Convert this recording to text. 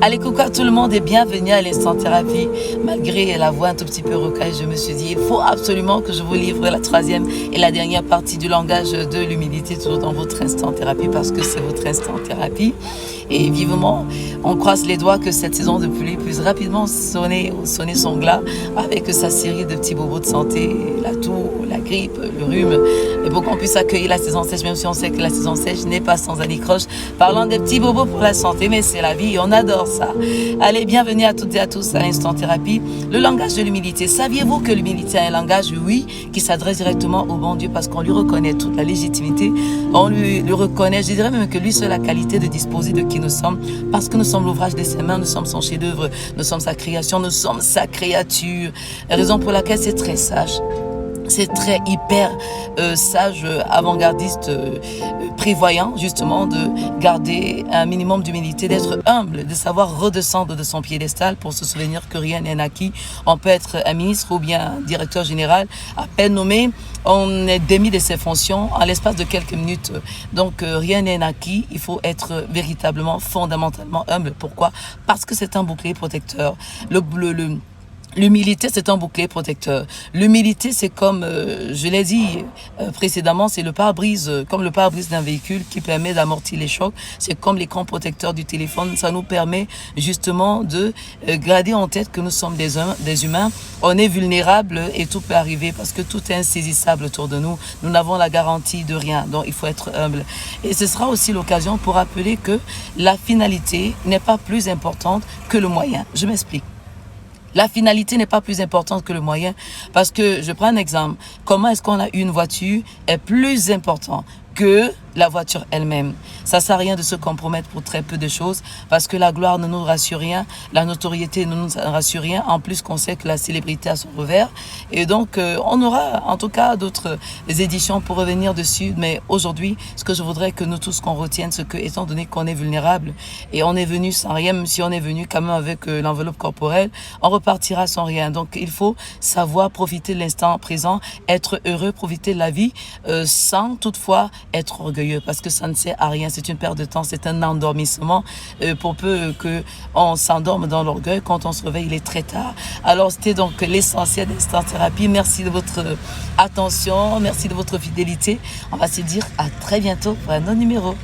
Allez, coucou à tout le monde et bienvenue à l'Instant Thérapie. Malgré la voix un tout petit peu rocaille, je me suis dit, il faut absolument que je vous livre la troisième et la dernière partie du langage de l'humilité, toujours dans votre Instant Thérapie, parce que c'est votre Instant Thérapie. Et vivement, on croise les doigts que cette saison de pluie puisse rapidement sonner son glas avec sa série de petits bobos de santé, la toux, la grippe, le rhume, et pour qu'on puisse accueillir la saison sèche, même si on sait que la saison sèche n'est pas sans anicroche. Parlant des petits bobos pour la santé, mais c'est la vie et on adore ça. Allez, bienvenue à toutes et à tous à l'Instant Thérapie. Le langage de l'humilité. Saviez-vous que l'humilité a un langage, oui, qui s'adresse directement au bon Dieu parce qu'on lui reconnaît toute la légitimité. On lui reconnaît, je dirais même que lui seul a la qualité de disposer de qui nous sommes parce que nous sommes l'ouvrage de ses mains, nous sommes son chef-d'œuvre, nous sommes sa création, nous sommes sa créature. La raison pour laquelle c'est très sage. C'est très hyper sage, avant-gardiste, prévoyant justement de garder un minimum d'humilité, d'être humble, de savoir redescendre de son piédestal pour se souvenir que rien n'est acquis. On peut être un ministre ou bien un directeur général, à peine nommé, on est démis de ses fonctions en l'espace de quelques minutes. Donc rien n'est acquis, il faut être véritablement, fondamentalement humble. Pourquoi? Parce que c'est un bouclier protecteur. L'humilité, c'est un bouclier protecteur. L'humilité, c'est comme, je l'ai dit précédemment, c'est le pare-brise, comme le pare-brise d'un véhicule qui permet d'amortir les chocs. C'est comme l'écran protecteur du téléphone. Ça nous permet justement de garder en tête que nous sommes des humains. On est vulnérable et tout peut arriver parce que tout est insaisissable autour de nous. Nous n'avons la garantie de rien. Donc, il faut être humble. Et ce sera aussi l'occasion pour rappeler que la finalité n'est pas plus importante que le moyen. Je m'explique. La finalité n'est pas plus importante que le moyen parce que, je prends un exemple, comment est-ce qu'on a une voiture est plus important que la voiture elle-même. Ça sert à rien de se compromettre pour très peu de choses parce que la gloire ne nous rassure rien, la notoriété ne nous rassure rien, en plus qu'on sait que la célébrité a son revers. Et donc, on aura en tout cas d'autres éditions pour revenir dessus. Mais aujourd'hui, ce que je voudrais que nous tous qu'on retienne, c'est que, étant donné qu'on est vulnérable et on est venu sans rien, même si on est venu quand même avec l'enveloppe corporelle, on repartira sans rien. Donc, il faut savoir profiter de l'instant présent, être heureux, profiter de la vie sans toutefois être orgueilleux parce que ça ne sert à rien, c'est une perte de temps, c'est un endormissement pour peu qu'on s'endorme dans l'orgueil, quand on se réveille il est très tard. Alors c'était donc l'essentiel d'Instant Thérapie. Merci de votre attention, merci de votre fidélité. On va se dire à très bientôt pour un autre numéro.